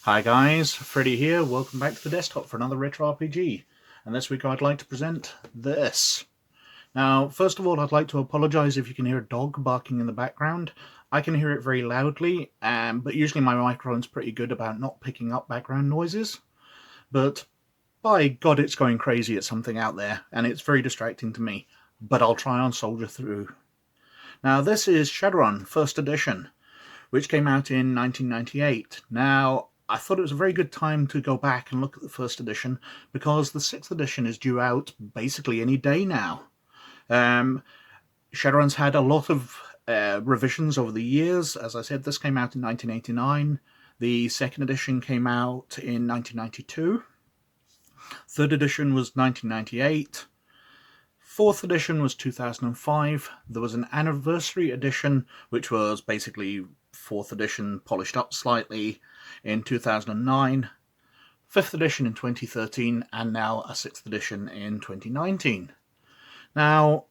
Hi guys, Freddy here, welcome back to the desktop for another retro RPG. And this week I'd like to present this. Now, first of all, I'd like to apologise if you can hear a dog barking in the background. I can hear it very loudly, but usually my microphone's pretty good about not picking up background noises. But by God, it's going crazy at something out there, and it's very distracting to me. But I'll try and soldier through. Now, this is Shadowrun, first edition, which came out in 1998. Now, I thought it was a very good time to go back and look at the first edition, because the 6th edition is due out basically any day now. Shadowrun's had a lot of revisions over the years. As I said, this came out in 1989. The 2nd edition came out in 1992. 3rd edition was 1998. 4th edition was 2005. There was an anniversary edition, which was basically 4th edition polished up slightly, in 2009. 5th edition in 2013, and now a 6th edition in 2019. Now,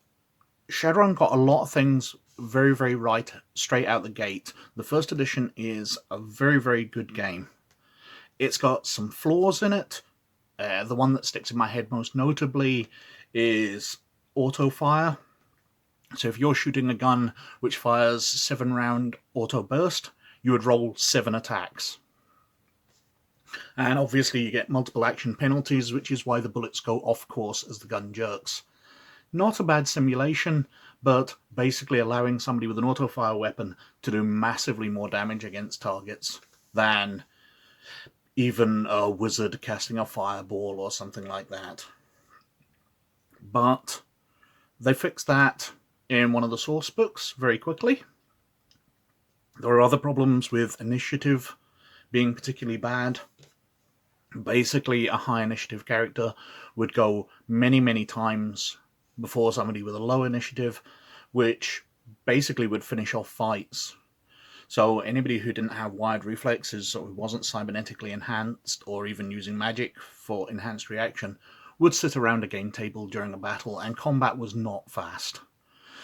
Shadowrun got a lot of things very, very right straight out the gate. The first edition is a very, very good game. It's got some flaws in it. The one that sticks in my head most notably is auto fire. So if you're shooting a gun which fires 7-round auto burst, you would roll 7 attacks. And obviously you get multiple action penalties, which is why the bullets go off course as the gun jerks. Not a bad simulation, but basically allowing somebody with an auto-fire weapon to do massively more damage against targets than even a wizard casting a fireball or something like that. But they fixed that in one of the source books very quickly. There are other problems with initiative being particularly bad. Basically, a high initiative character would go many, many times before somebody with a low initiative, which basically would finish off fights. So anybody who didn't have wide reflexes or who wasn't cybernetically enhanced or even using magic for enhanced reaction would sit around a game table during a battle, and combat was not fast.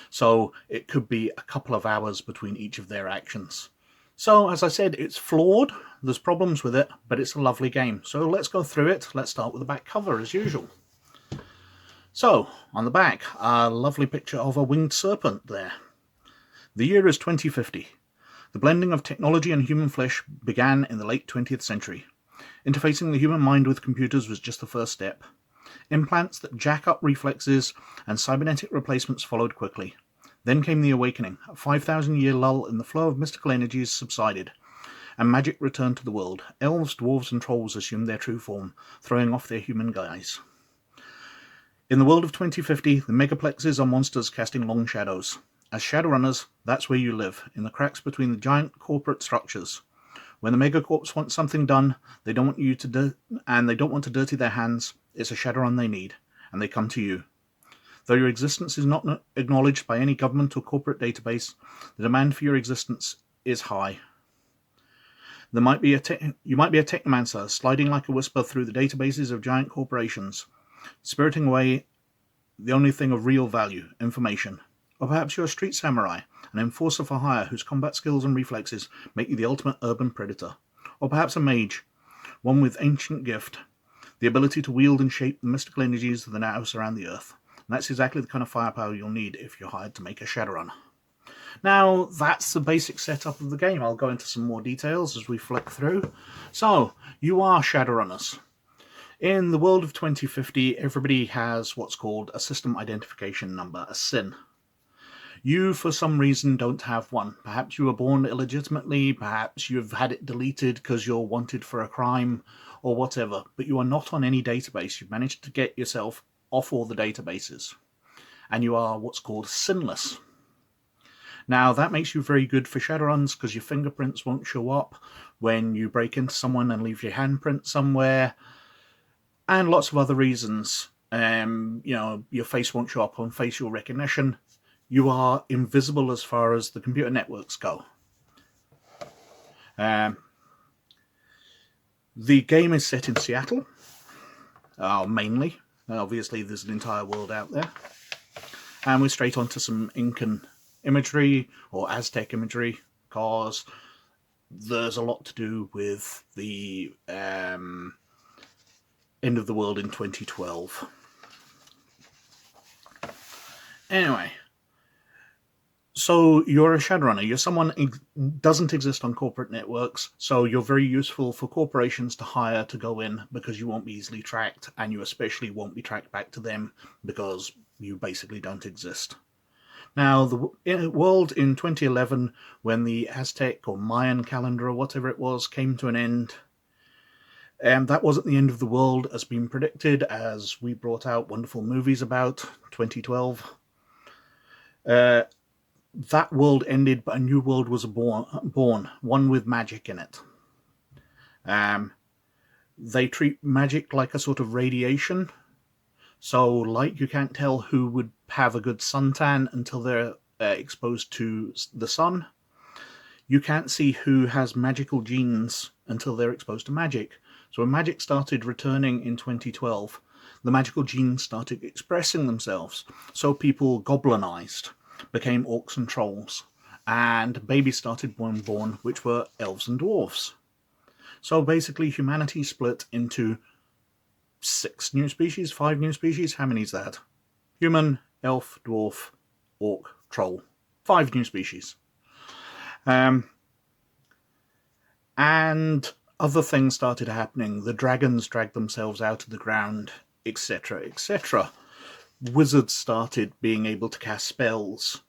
So it could be a couple of hours between each of their actions. So, as I said, it's flawed, there's problems with it, but it's a lovely game. So let's go through it. Let's start with the back cover, as usual. So, on the back, a lovely picture of a winged serpent there. The year is 2050. The blending of technology and human flesh began in the late 20th century. Interfacing the human mind with computers was just the first step. Implants that jack up reflexes and cybernetic replacements followed quickly. Then came the awakening. A 5,000-year lull in the flow of mystical energies subsided, and magic returned to the world. Elves, dwarves, and trolls assumed their true form, throwing off their human guise. In the world of 2050, the megaplexes are monsters casting long shadows. As Shadowrunners, that's where you live, in the cracks between the giant corporate structures. When the megacorps want something done, they don't want you to and they don't want to dirty their hands. It's a Shadowrun they need, and they come to you. Though your existence is not acknowledged by any government or corporate database, the demand for your existence is high. You might be a technomancer, sliding like a whisper through the databases of giant corporations, spiriting away the only thing of real value, information. Or perhaps you're a street samurai, an enforcer for hire whose combat skills and reflexes make you the ultimate urban predator. Or perhaps a mage, one with ancient gift, the ability to wield and shape the mystical energies that now surround the earth. And that's exactly the kind of firepower you'll need if you're hired to make a Shadowrun. Now, that's the basic setup of the game. I'll go into some more details as we flick through. So, you are Shadowrunners. In the world of 2050, everybody has what's called a system identification number, a SIN. You, for some reason, don't have one. Perhaps you were born illegitimately, perhaps you've had it deleted because you're wanted for a crime, or whatever, but you are not on any database. You've managed to get yourself off all the databases, and you are what's called sinless. Now, that makes you very good for Shadowruns because your fingerprints won't show up when you break into someone and leave your handprint somewhere, and lots of other reasons. Your face won't show up on facial recognition. You are invisible as far as the computer networks go. The game is set in Seattle, mainly. Obviously, there's an entire world out there. And we're straight on to some ink and imagery or Aztec imagery, because there's a lot to do with the end of the world in 2012. Anyway, so you're a Shadowrunner. You're someone who doesn't exist on corporate networks, so you're very useful for corporations to hire to go in because you won't be easily tracked, and you especially won't be tracked back to them because you basically don't exist. Now, the world in 2011, when the Aztec or Mayan calendar or whatever it was came to an end, that wasn't the end of the world as been predicted, as we brought out wonderful movies about 2012. That world ended, but a new world was born, one with magic in it. They treat magic like a sort of radiation. So, like, you can't tell who would have a good suntan until they're exposed to the sun. You can't see who has magical genes until they're exposed to magic. So when magic started returning in 2012, the magical genes started expressing themselves. So people goblinized, became orcs and trolls, and babies started being born, which were elves and dwarves. So basically humanity split into 6 new species, 5 new species. How many is that? Human, elf, dwarf, orc, troll. 5 new species. And other things started happening. The dragons dragged themselves out of the ground, etc., etc. Wizards started being able to cast spells.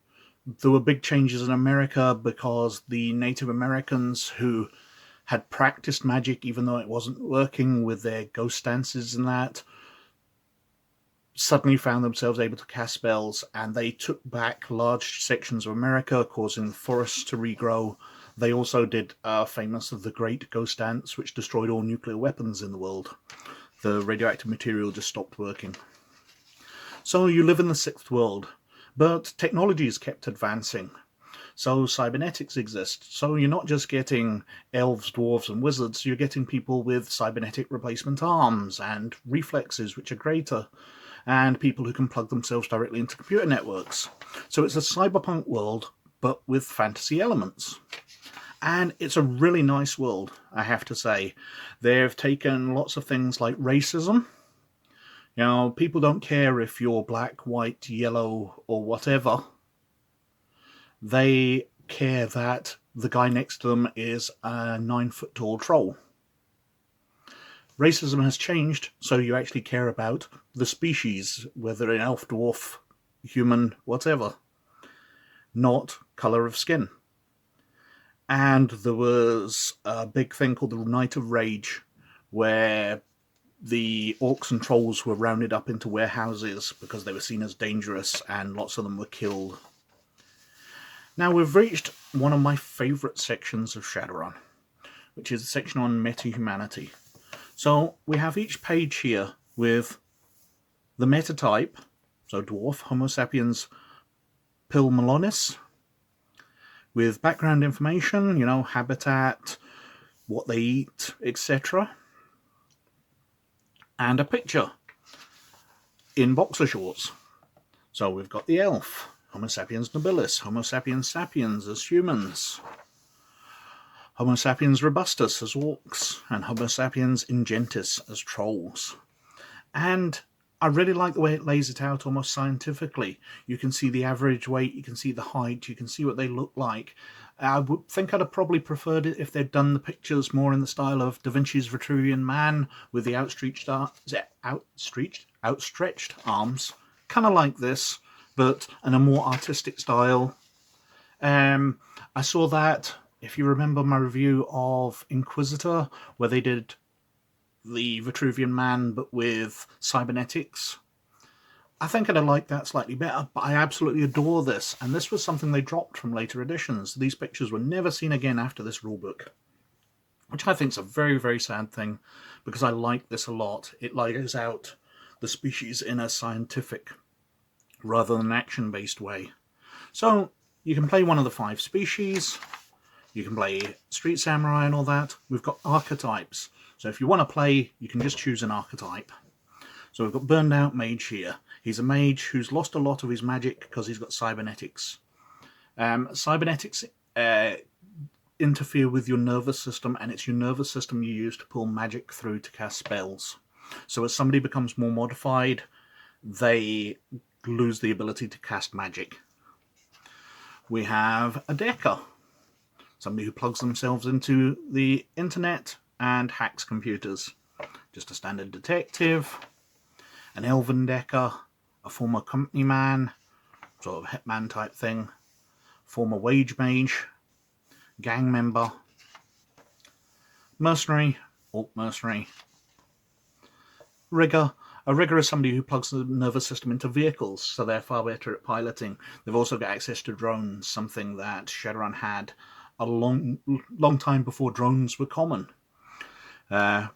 There were big changes in America because the Native Americans who had practiced magic, even though it wasn't working with their ghost dances and that, suddenly found themselves able to cast spells, and they took back large sections of America, causing the forests to regrow. They also did famous of the Great Ghost Dance, which destroyed all nuclear weapons in the world. The radioactive material just stopped working. So you live in the 6th world, but technology has kept advancing. So cybernetics exist. So you're not just getting elves, dwarves, and wizards, you're getting people with cybernetic replacement arms and reflexes which are greater, and people who can plug themselves directly into computer networks. So it's a cyberpunk world, but with fantasy elements. And it's a really nice world, I have to say. They've taken lots of things like racism. You know, people don't care if you're black, white, yellow, or whatever. They care that the guy next to them is a 9-foot-tall troll. Racism has changed, so you actually care about the species, whether an elf, dwarf, human, whatever, not colour of skin. And there was a big thing called the Night of Rage, where the orcs and trolls were rounded up into warehouses because they were seen as dangerous, and lots of them were killed. Now we've reached one of my favourite sections of Shadowrun, which is the section on Metahumanity. So we have each page here with the meta type, so dwarf, Homo sapiens pilmelonis, with background information, you know, habitat, what they eat, etc. And a picture in boxer shorts. So we've got the elf, Homo sapiens nobilis, Homo sapiens sapiens as humans, Homo sapiens robustus as orcs, and Homo sapiens ingentis as trolls. And I really like the way it lays it out almost scientifically. You can see the average weight, you can see the height, you can see what they look like. I would think I'd have probably preferred it if they'd done the pictures more in the style of Da Vinci's Vitruvian Man with the outstretched arms. Kind of like this, but in a more artistic style. I saw that, if you remember my review of Inquisitor, where they did the Vitruvian Man but with cybernetics. I think I'd have liked that slightly better, but I absolutely adore this, and this was something they dropped from later editions. These pictures were never seen again after this rulebook, which I think is a very, very sad thing, because I like this a lot. It lays out the species in a scientific rather than action-based way. So you can play one of the 5 species, you can play Street Samurai and all that. We've got archetypes. So if you want to play, you can just choose an archetype. So we've got Burned Out Mage here. He's a mage who's lost a lot of his magic because he's got cybernetics. Cybernetics interfere with your nervous system, and it's your nervous system you use to pull magic through to cast spells. So as somebody becomes more modified, they lose the ability to cast magic. We have a Decker, somebody who plugs themselves into the internet and hacks computers. Just a standard detective, an Elven Decker, a former company man, sort of hitman type thing, former wage mage, gang member, mercenary, alt mercenary, rigger. A rigger is somebody who plugs the nervous system into vehicles, so they're far better at piloting. They've also got access to drones, something that Shadowrun had a long time before drones were common.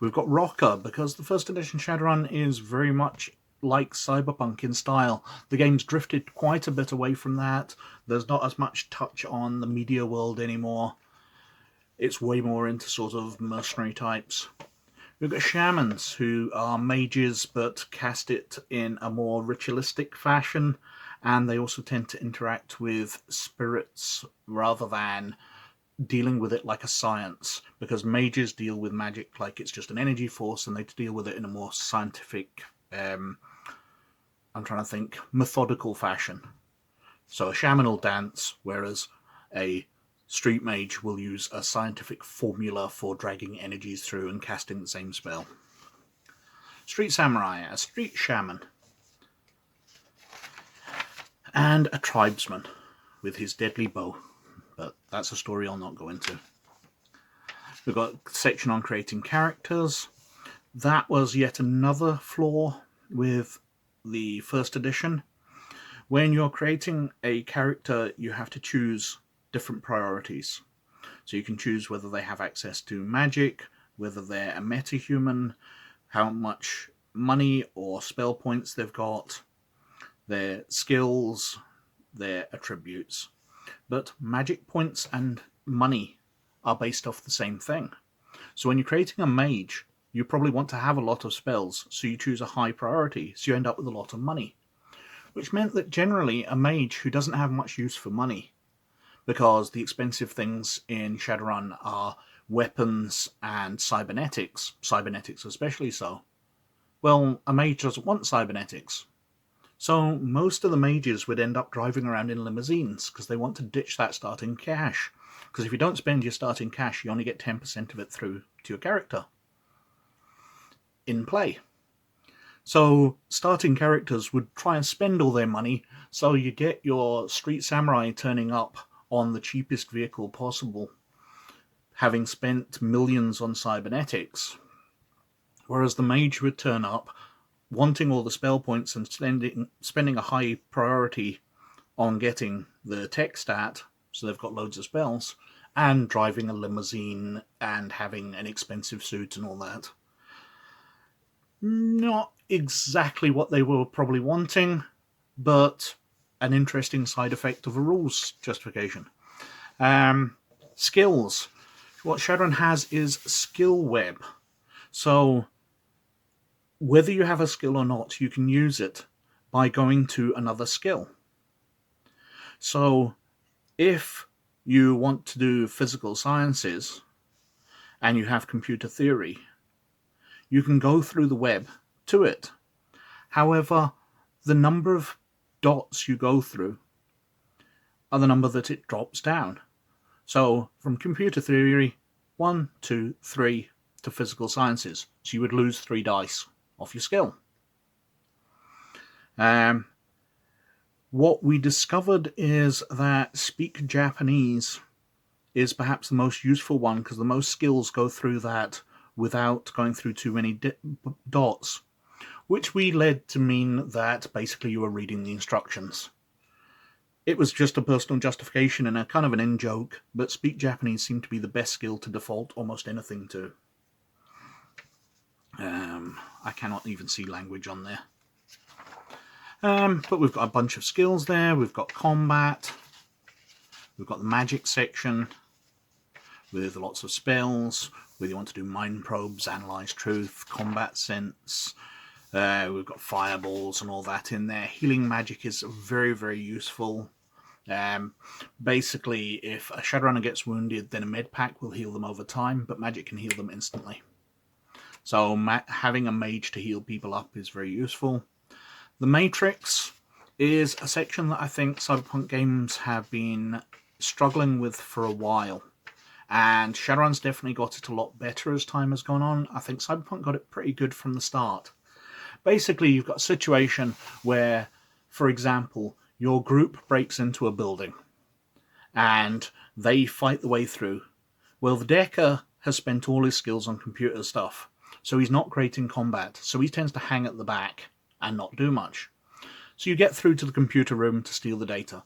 We've got rocker, because the first edition Shadowrun is very much like cyberpunk in style. The game's drifted quite a bit away from that. There's not as much touch on the media world anymore. It's way more into sort of mercenary types. We've got shamans, who are mages but cast it in a more ritualistic fashion, and they also tend to interact with spirits rather than dealing with it like a science, because mages deal with magic like it's just an energy force, and they deal with it in a more scientific, methodical fashion. So a shaman will dance, whereas a street mage will use a scientific formula for dragging energies through and casting the same spell. Street samurai, a street shaman, and a tribesman with his deadly bow. But that's a story I'll not go into. We've got a section on creating characters. That was yet another flaw with the first edition. When you're creating a character, you have to choose different priorities. So you can choose whether they have access to magic, whether they're a metahuman, how much money or spell points they've got, their skills, their attributes. But magic points and money are based off the same thing. So when you're creating a mage, you probably want to have a lot of spells, so you choose a high priority, so you end up with a lot of money. Which meant that generally a mage who doesn't have much use for money, because the expensive things in Shadowrun are weapons and cybernetics especially so, well, a mage doesn't want cybernetics. So most of the mages would end up driving around in limousines because they want to ditch that starting cash. Because if you don't spend your starting cash, you only get 10% of it through to your character in play. So starting characters would try and spend all their money, so you get your street samurai turning up on the cheapest vehicle possible, having spent millions on cybernetics, whereas the mage would turn up wanting all the spell points and spending a high priority on getting the tech stat, so they've got loads of spells, and driving a limousine and having an expensive suit and all that. Not exactly what they were probably wanting, but an interesting side effect of a rules justification. Skills. What Shadowrun has is skill web. So whether you have a skill or not, you can use it by going to another skill. So if you want to do physical sciences and you have computer theory, you can go through the web to it. However, the number of dots you go through are the number that it drops down. So from computer theory, 1, 2, 3 to physical sciences. So you would lose 3 dice off your skill. What we discovered is that speak Japanese is perhaps the most useful one, because the most skills go through that without going through too many dots, which we led to mean that basically you were reading the instructions. It was just a personal justification and a kind of an in-joke, but speak Japanese seemed to be the best skill to default almost anything to. I cannot even see language on there. But we've got a bunch of skills there. We've got combat. We've got the magic section with lots of spells, whether you want to do mind probes, analyze truth, combat sense. We've got fireballs and all that in there. Healing magic is very, very useful. Basically, if a Shadowrunner gets wounded, then a med pack will heal them over time, but magic can heal them instantly. So having a mage to heal people up is very useful. The Matrix is a section that I think cyberpunk games have been struggling with for a while. And Shadowrun's definitely got it a lot better as time has gone on. I think Cyberpunk got it pretty good from the start. Basically, you've got a situation where, for example, your group breaks into a building and they fight the way through. Well, the Decker has spent all his skills on computer stuff, so he's not great in combat, so he tends to hang at the back and not do much. So you get through to the computer room to steal the data.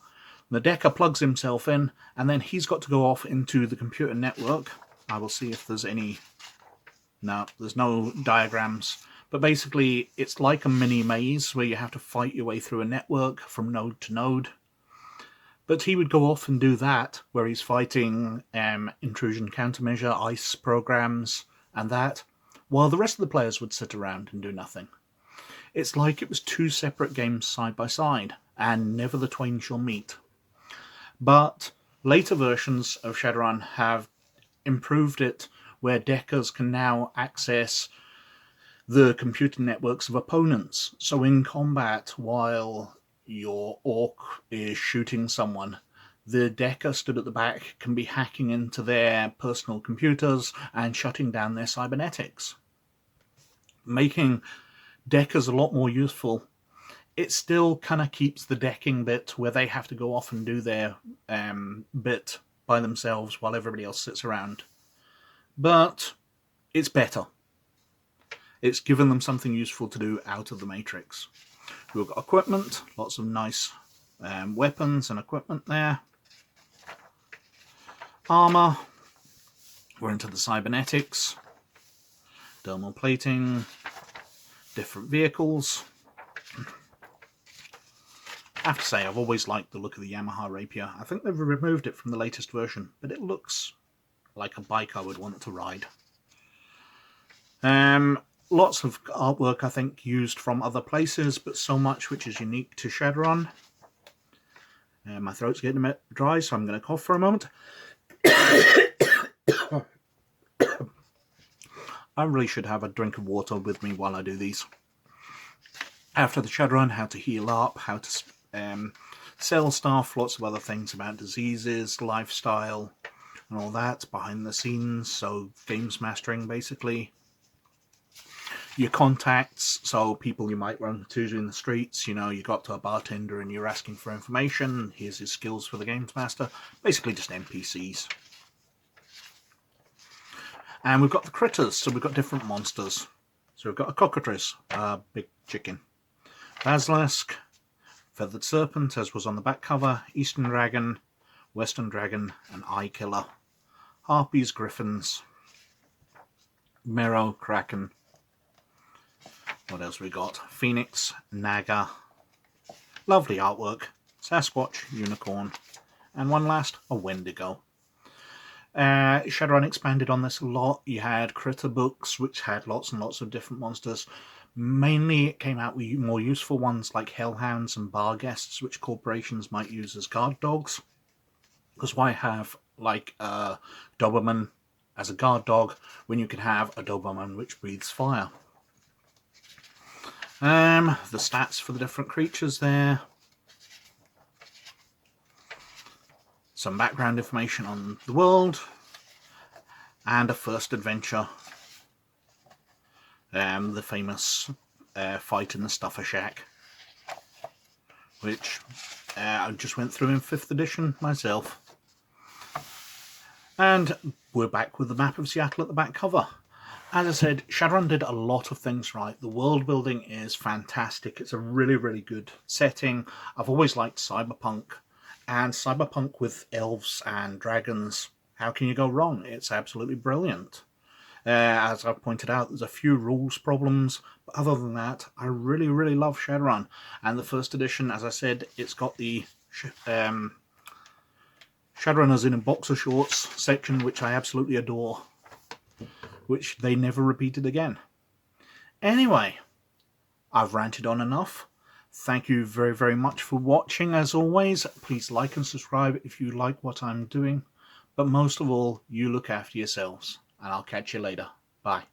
The Decker plugs himself in, and then he's got to go off into the computer network. I will see if there's any... No, there's no diagrams. But basically, it's like a mini maze where you have to fight your way through a network from node to node. But he would go off and do that, where he's fighting intrusion countermeasure, ICE programs, and that, while the rest of the players would sit around and do nothing. It's like it was two separate games side by side, and never the twain shall meet. But later versions of Shadowrun have improved it where Deckers can now access the computer networks of opponents. So in combat, while your orc is shooting someone, the Decker stood at the back can be hacking into their personal computers and shutting down their cybernetics, making Deckers a lot more useful. It still kind of keeps the decking bit where they have to go off and do their bit by themselves while everybody else sits around. But it's better. It's given them something useful to do out of the Matrix. We've got equipment, lots of nice weapons and equipment there. Armor. We're into the cybernetics. Dermal plating. Different vehicles. I have to say, I've always liked the look of the Yamaha Rapier. I think they've removed it from the latest version, but it looks like a bike I would want to ride. Lots of artwork, I think, used from other places, but so much which is unique to Shadowrun. My throat's getting a bit dry, so I'm going to cough for a moment. I really should have a drink of water with me while I do these. After the Shadowrun, how to heal up, how to sell stuff, lots of other things about diseases, lifestyle, and all that behind the scenes. So games mastering, basically. Your contacts, so people you might run into in the streets. You know, you got to a bartender and you're asking for information. Here's his skills for the games master. Basically just NPCs. And we've got the critters, so we've got different monsters. So we've got a cockatrice, a big chicken. Basilisk, feathered serpent, as was on the back cover, eastern dragon, western dragon, and eye killer. Harpies, griffins, Mero, kraken. What else we got? Phoenix, naga. Lovely artwork. Sasquatch, unicorn. And one last, a Wendigo. Shadowrun expanded on this a lot. You had critter books, which had lots and lots of different monsters. Mainly it came out with more useful ones like hellhounds and bar guests, which corporations might use as guard dogs. Because why have like a Doberman as a guard dog when you could have a Doberman which breathes fire? The stats for the different creatures there. Some background information on the world. And a first adventure. The famous fight in the Stuffer Shack. Which I just went through in 5th edition myself. And we're back with the map of Seattle at the back cover. As I said, Shadowrun did a lot of things right. The world building is fantastic. It's a really, really good setting. I've always liked cyberpunk. And cyberpunk with elves and dragons, how can you go wrong? It's absolutely brilliant. As I've pointed out, there's a few rules problems. But other than that, I really, really love Shadowrun. And the 1st edition, as I said, it's got the Shadowrunners in boxer shorts section, which I absolutely adore. Which they never repeated again. Anyway, I've ranted on enough. Thank you very, very much for watching. As always, please like and subscribe if you like what I'm doing. But most of all, you look after yourselves, and I'll catch you later. Bye.